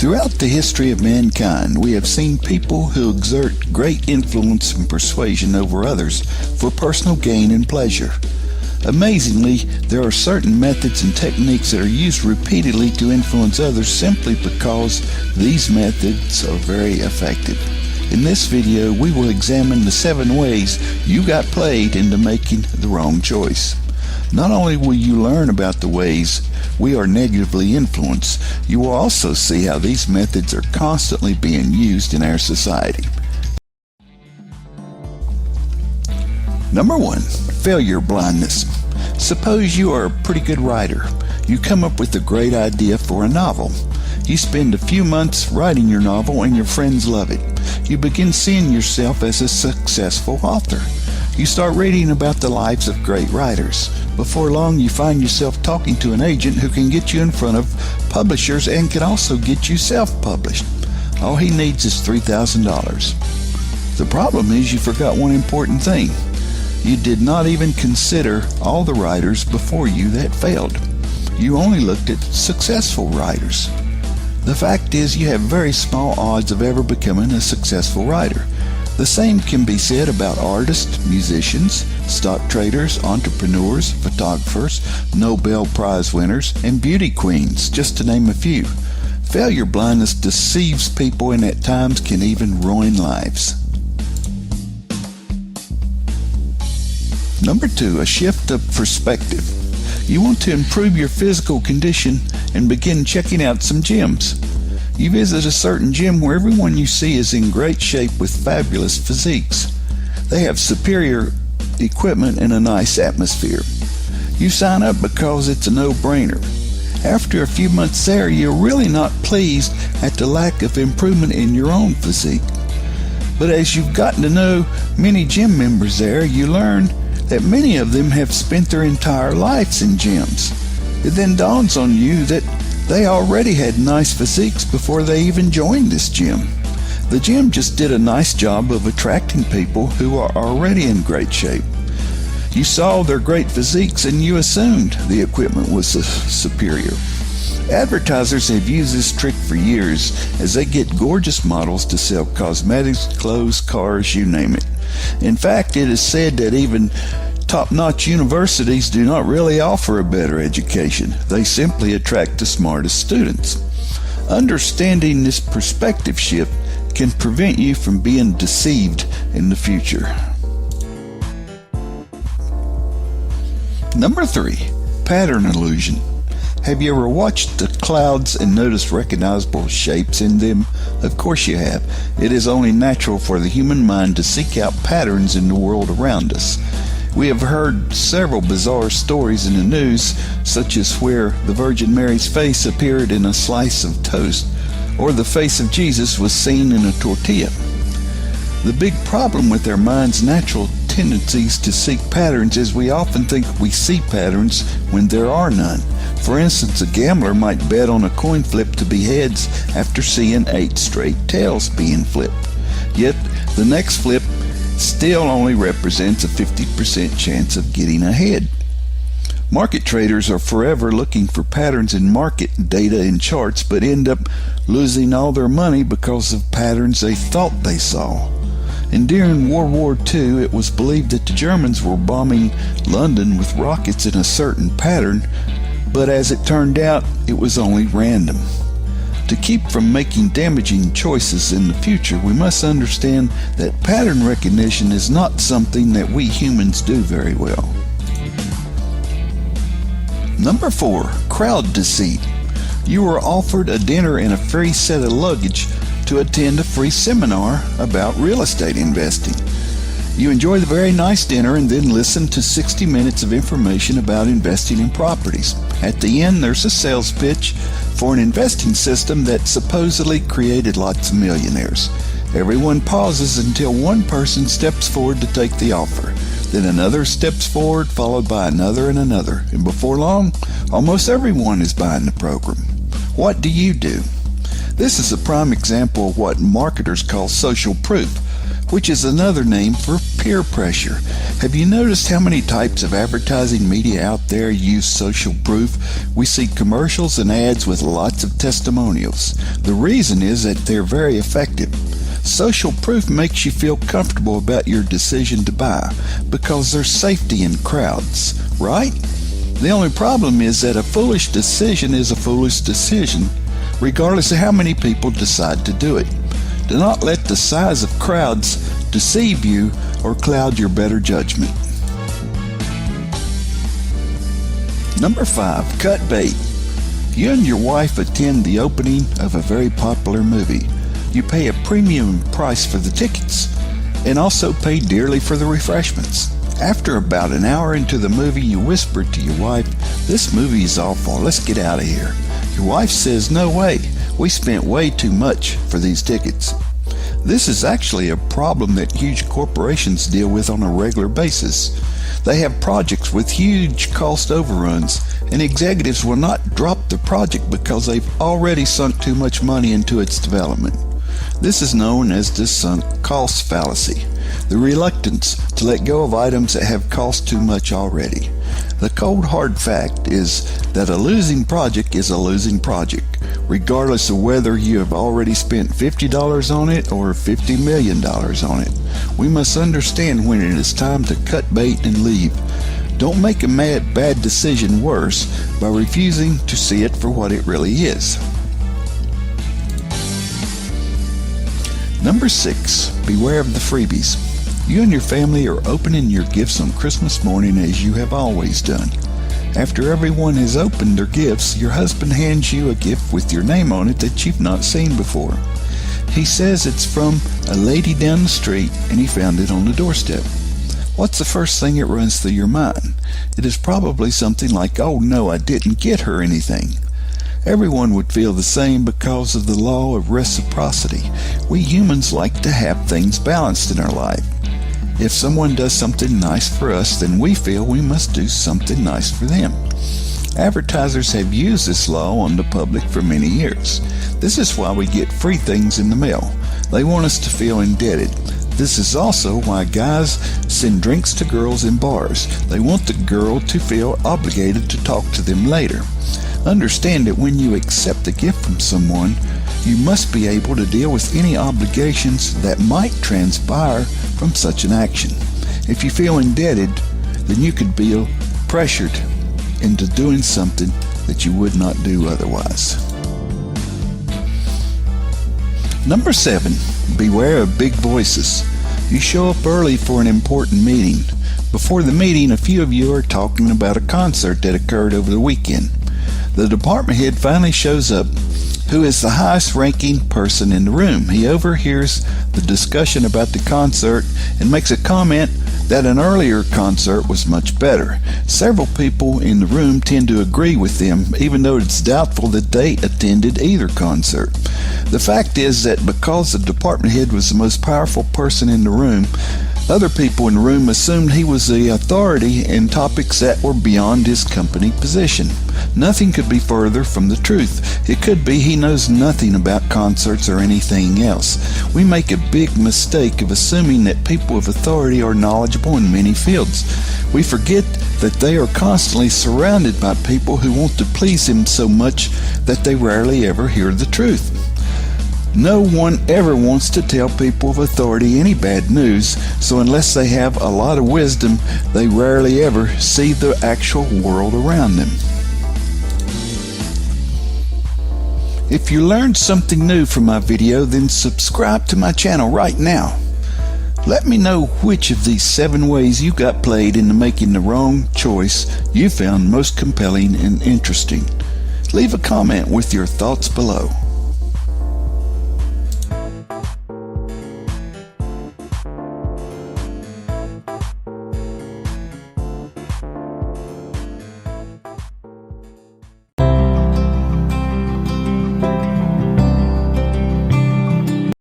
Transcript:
Throughout the history of mankind, we have seen people who exert great influence and persuasion over others for personal gain and pleasure. Amazingly, there are certain methods and techniques that are used repeatedly to influence others simply because these methods are very effective. In this video, we will examine the 7 ways you got played into making the wrong choice. Not only will you learn about the ways we are negatively influenced, you will also see how these methods are constantly being used in our society. Number 1. Failure blindness. Suppose you are a pretty good writer. You come up with a great idea for a novel. You spend a few months writing your novel and your friends love it. You begin seeing yourself as a successful author. You start reading about the lives of great writers. Before long, you find yourself talking to an agent who can get you in front of publishers and can also get you self-published. All he needs is $3,000. The problem is you forgot one important thing. You did not even consider all the writers before you that failed. You only looked at successful writers. The fact is you have very small odds of ever becoming a successful writer. The same can be said about artists, musicians, stock traders, entrepreneurs, photographers, Nobel Prize winners, and beauty queens, just to name a few. Failure blindness deceives people and at times can even ruin lives. Number 2, a shift of perspective. You want to improve your physical condition and begin checking out some gyms. You visit a certain gym where everyone you see is in great shape with fabulous physiques. They have superior equipment and a nice atmosphere. You sign up because it's a no-brainer. After a few months there, you're really not pleased at the lack of improvement in your own physique. But as you've gotten to know many gym members there, you learn that many of them have spent their entire lives in gyms. It then dawns on you that they already had nice physiques before they even joined this gym. The gym just did a nice job of attracting people who are already in great shape. You saw their great physiques and you assumed the equipment was superior. Advertisers have used this trick for years as they get gorgeous models to sell cosmetics, clothes, cars, you name it. In fact, it is said that even top-notch universities do not really offer a better education. They simply attract the smartest students. Understanding this perspective shift can prevent you from being deceived in the future. Number 3, pattern illusion. Have you ever watched the clouds and noticed recognizable shapes in them? Of course you have. It is only natural for the human mind to seek out patterns in the world around us. We have heard several bizarre stories in the news, such as where the Virgin Mary's face appeared in a slice of toast, or the face of Jesus was seen in a tortilla. The big problem with our mind's natural tendencies to seek patterns is we often think we see patterns when there are none. For instance, a gambler might bet on a coin flip to be heads after seeing 8 straight tails being flipped. Yet, the next flip still only represents a 50% chance of getting ahead. Market traders are forever looking for patterns in market data and charts, but end up losing all their money because of patterns they thought they saw. And during World War II, it was believed that the Germans were bombing London with rockets in a certain pattern, but as it turned out, it was only random. To keep from making damaging choices in the future, we must understand that pattern recognition is not something that we humans do very well. Number 4, crowd deceit. You were offered a dinner and a free set of luggage to attend a free seminar about real estate investing. You enjoy the very nice dinner and then listen to 60 minutes of information about investing in properties. At the end, there's a sales pitch for an investing system that supposedly created lots of millionaires. Everyone pauses until one person steps forward to take the offer. Then another steps forward, followed by another and another. And before long, almost everyone is buying the program. What do you do? This is a prime example of what marketers call social proof. which is another name for peer pressure. Have you noticed how many types of advertising media out there use social proof? We see commercials and ads with lots of testimonials. The reason is that they're very effective. Social proof makes you feel comfortable about your decision to buy because there's safety in crowds, right? The only problem is that a foolish decision is a foolish decision, regardless of how many people decide to do it. Do not let the size of crowds deceive you or cloud your better judgment. Number 5, cut bait. You and your wife attend the opening of a very popular movie. You pay a premium price for the tickets and also pay dearly for the refreshments. After about an hour into the movie, you whisper to your wife, "This movie is awful, let's get out of here." Your wife says, "No way, we spent way too much for these tickets." This is actually a problem that huge corporations deal with on a regular basis. They have projects with huge cost overruns, and executives will not drop the project because they've already sunk too much money into its development. This is known as the sunk cost fallacy, the reluctance to let go of items that have cost too much already. The cold hard fact is that a losing project is a losing project, regardless of whether you have already spent $50 on it or $50 million on it. We must understand when it is time to cut bait and leave. Don't make a bad decision worse by refusing to see it for what it really is. Number 6, beware of the freebies. You and your family are opening your gifts on Christmas morning as you have always done. After everyone has opened their gifts, your husband hands you a gift with your name on it that you've not seen before. He says it's from a lady down the street and he found it on the doorstep. What's the first thing that runs through your mind? It is probably something like, "Oh no, I didn't get her anything." Everyone would feel the same because of the law of reciprocity. We humans like to have things balanced in our life. If someone does something nice for us, then we feel we must do something nice for them. Advertisers have used this law on the public for many years. This is why we get free things in the mail. They want us to feel indebted. This is also why guys send drinks to girls in bars. They want the girl to feel obligated to talk to them later. Understand that when you accept a gift from someone, you must be able to deal with any obligations that might transpire from such an action. If you feel indebted, then you could feel pressured into doing something that you would not do otherwise. Number 7, beware of big voices. You show up early for an important meeting. Before the meeting, a few of you are talking about a concert that occurred over the weekend. The department head finally shows up, who is the highest ranking person in the room. He overhears the discussion about the concert and makes a comment that an earlier concert was much better. Several people in the room tend to agree with them, even though it's doubtful that they attended either concert. The fact is that because the department head was the most powerful person in the room, other people in the room assumed he was the authority in topics that were beyond his company position. Nothing could be further from the truth. It could be he knows nothing about concerts or anything else. We make a big mistake of assuming that people of authority are knowledgeable in many fields. We forget that they are constantly surrounded by people who want to please him so much that they rarely ever hear the truth. No one ever wants to tell people of authority any bad news, so unless they have a lot of wisdom, they rarely ever see the actual world around them. If you learned something new from my video, then subscribe to my channel right now. Let me know which of these 7 ways you got played into making the wrong choice you found most compelling and interesting. Leave a comment with your thoughts below.